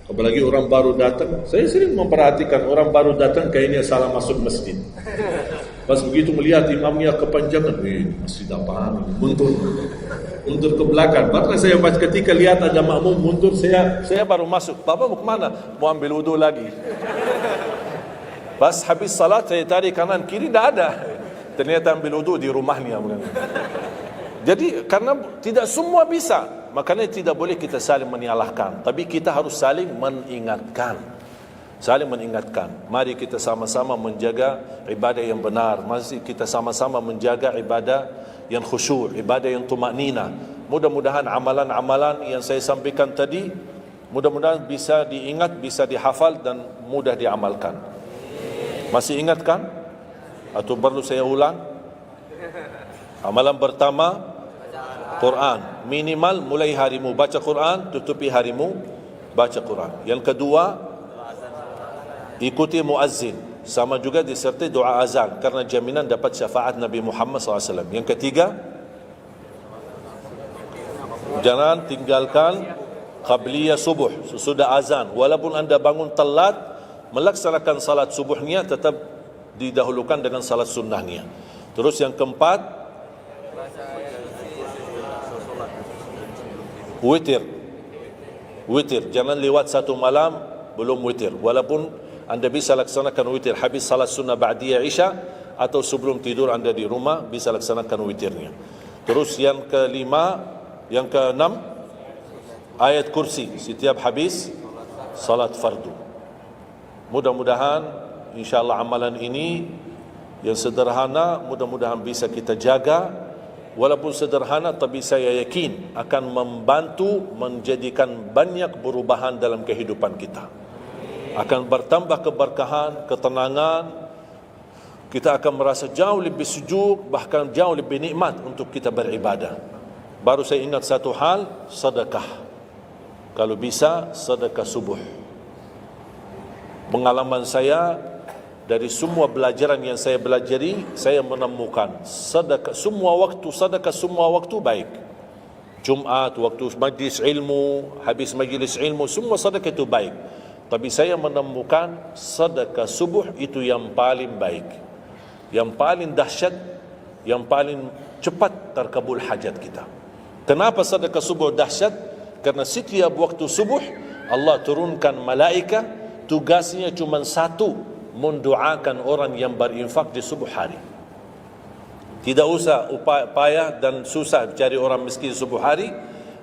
Apalagi orang baru datang. Saya sering memperhatikan orang baru datang kayaknya salah masuk masjid. Pas begitu melihat imamnya kepanjangan, masjid apaan? Mundur ke belakang. Bahkan saya pas ketika lihat ada makmum mundur, saya baru masuk. Bapak mau kemana? Mau ambil wudu lagi. Pas habis salat saya tarik kanan kiri, tidak ada. Ternyata ambil wudu di rumahnya. Jadi karena tidak semua bisa, makanya tidak boleh kita saling menyalahkan, tapi kita harus saling mengingatkan. Saling mengingatkan. Mari kita sama-sama menjaga ibadah yang benar. Mari kita sama-sama menjaga ibadah yang khusyuk, ibadah yang tumaknina. Mudah-mudahan amalan-amalan yang saya sampaikan tadi Mudah-mudahan bisa diingat, bisa dihafal dan mudah diamalkan. Masih ingat kan? Atau perlu saya ulang? Amalan pertama, Quran. Minimal mulai harimu baca Quran, tutupi harimu baca Quran. Yang kedua, ikuti muazzin. Sama juga disertai doa azan karena jaminan dapat syafaat Nabi Muhammad SAW. Yang ketiga, jangan tinggalkan qabliyah subuh sesudah azan. Walaupun anda bangun telat, melaksanakan salat subuhnya tetap didahulukan dengan salat sunnahnya. Terus yang keempat, witir. Witir, jangan lewat satu malam belum witir. Walaupun anda bisa laksanakan witir habis salat sunnah ba'diyah isya atau sebelum tidur anda di rumah bisa laksanakan witirnya. Terus yang kelima, yang keenam, ayat kursi setiap habis salat fardu. Mudah-mudahan insyaAllah amalan ini yang sederhana mudah-mudahan bisa kita jaga. Walaupun sederhana tapi saya yakin akan membantu menjadikan banyak perubahan dalam kehidupan kita. Akan bertambah keberkahan, ketenangan. Kita akan merasa jauh lebih sejuk, bahkan jauh lebih nikmat untuk kita beribadah. Baru saya ingat satu hal, sedekah. Kalau bisa sedekah subuh. Pengalaman saya dari semua pelajaran yang saya pelajari, saya menemukan sedekah semua waktu baik. Jumat, waktu majlis ilmu, habis majlis ilmu, semua sedekah itu baik. Tapi saya menemukan sedekah subuh itu yang paling baik, yang paling dahsyat, yang paling cepat terkabul hajat kita. Kenapa sedekah subuh dahsyat? Karena setiap waktu subuh Allah turunkan malaikat, tugasnya cuma satu, mendoakan orang yang berinfak di subuh hari. Tidak usah upaya dan susah cari orang miskin di subuh hari.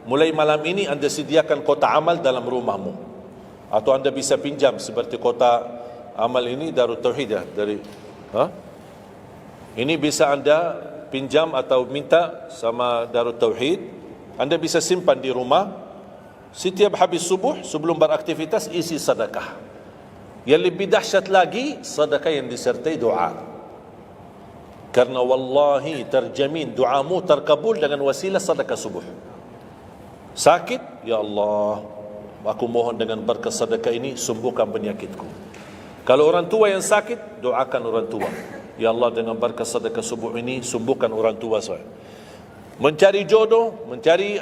Mulai malam ini anda sediakan kotak amal dalam rumahmu, atau anda bisa pinjam seperti kotak amal ini Darut Tauhid ya, dari ini bisa anda pinjam atau minta sama Darut Tauhid. Anda bisa simpan di rumah. Setiap habis subuh sebelum beraktivitas isi sedekah. Yang lebih dahsyat lagi, sedekah yang disertai doa. Karena wallahi terjamin doamu terkabul dengan wasilah sedekah subuh. Sakit, ya Allah, aku mohon dengan berkat sedekah ini sembuhkan penyakitku. Kalau orang tua yang sakit, doakan orang tua. Ya Allah, dengan berkat sedekah subuh ini sembuhkan orang tua saya. Mencari jodoh, mencari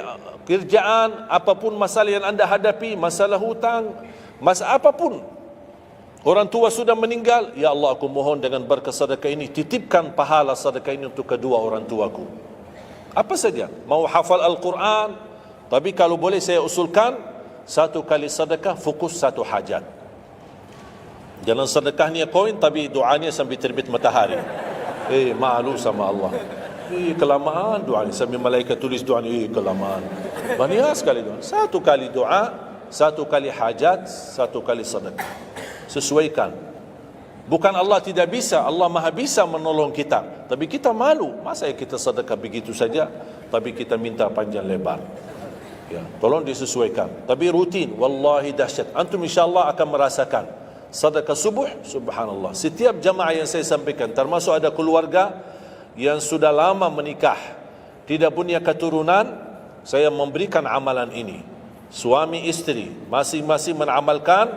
kerjaan, apapun masalah yang anda hadapi, masalah hutang, masalah apapun. Orang tua sudah meninggal, ya Allah aku mohon dengan berkat sedekah ini titipkan pahala sedekah ini untuk kedua orang tuaku. Apa saja, mau hafal Al-Quran, tapi kalau boleh saya usulkan, satu kali sedekah fokus satu hajat. Jangan sedekahnya koin tapi doanya sampai terbit matahari. Malu sama Allah. Kelamaan doanya, sampai malaikat tulis doanya, kelamaan. Banyak sekali doa. Satu kali doa, satu kali hajat, satu kali sedekah. Sesuaikan. Bukan Allah tidak bisa, Allah maha bisa menolong kita, tapi kita malu. Masa kita sedekah begitu saja tapi kita minta panjang lebar. Ya, tolong disesuaikan. Tapi rutin, wallahi dahsyat. Antum insyaAllah akan merasakan sedekah subuh, subhanallah. Setiap jamaah yang saya sampaikan, termasuk ada keluarga yang sudah lama menikah, tidak punya keturunan, saya memberikan amalan ini. Suami istri masing-masing mengamalkan,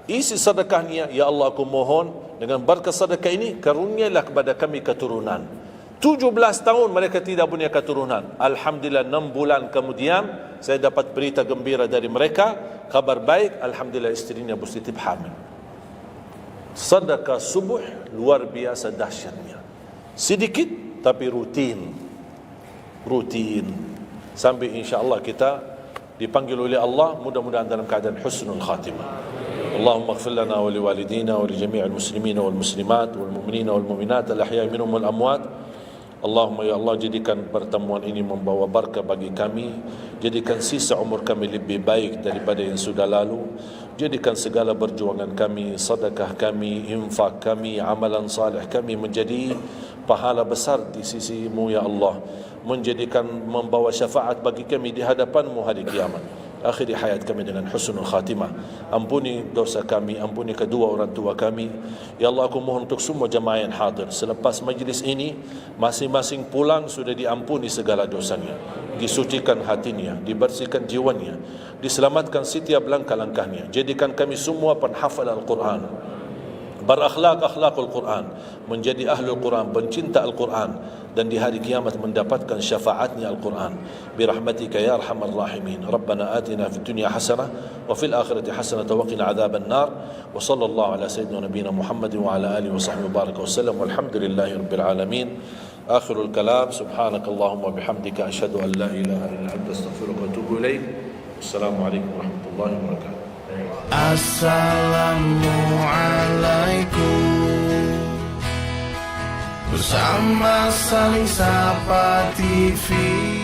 isi sedekahnya, ya Allah aku mohon dengan berkat sedekah ini karunialah kepada kami keturunan. 17 tahun mereka tidak punya keturunan. Alhamdulillah 6 bulan kemudian saya dapat berita gembira dari mereka, kabar baik, alhamdulillah istrinya positif hamil. Sedekah subuh luar biasa dahsyatnya. Sedikit tapi rutin. Sampai insyaAllah kita dipanggil oleh Allah, mudah-mudahan dalam keadaan husnul khatimah. اللهم اغفر لنا ولوالدينا ولجميع المسلمين والمسلمات والمؤمنين والمؤمنات الأحياء منهم والأموات. Allahumma ya Allah, jadikan pertemuan ini membawa barakah bagi kami, jadikan sisa umur kami lebih baik daripada yang sudah lalu, jadikan segala perjuangan kami, sedekah kami, infak kami, amalan salih kami menjadi pahala besar di sisi-Mu ya Allah, menjadikan membawa syafaat bagi kami di hadapan-Mu hari kiamat. akhiri hayat kami dengan husnul khatimah. Ampuni dosa kami, ampuni kedua orang tua kami. Ya Allah, aku mohon untuk semua jemaah yang hadir, selepas majlis ini masing-masing pulang sudah diampuni segala dosanya, disucikan hatinya, dibersihkan jiwanya, diselamatkan setiap langkah-langkahnya. Jadikan kami semua penghafal Al-Quran, berakhlak akhlakul Quran, menjadi ahlul Quran, pencinta Al-Quran, dan di hari kiamat mendapatkan syafaatnya Al-Quran. Birahmatika ya arhamar rahimin. Rabbana atina fid dunya hasanah wa fil akhirati hasanah wa qina adzaban nar. Wa sallallahu ala sayyidina nabiyina Muhammad wa ala alihi wa sahbihi baraka wasallam. Walhamdulillahi rabbil alamin. Akhirul kalam, subhanakallahumma bihamdika asyhadu an la ilaha illa anta astaghfiruka wa atubu ilaik. Assalamualaikum warahmatullahi wabarakatuh. Assalamualaikum. Bersama Saling Sapa TV.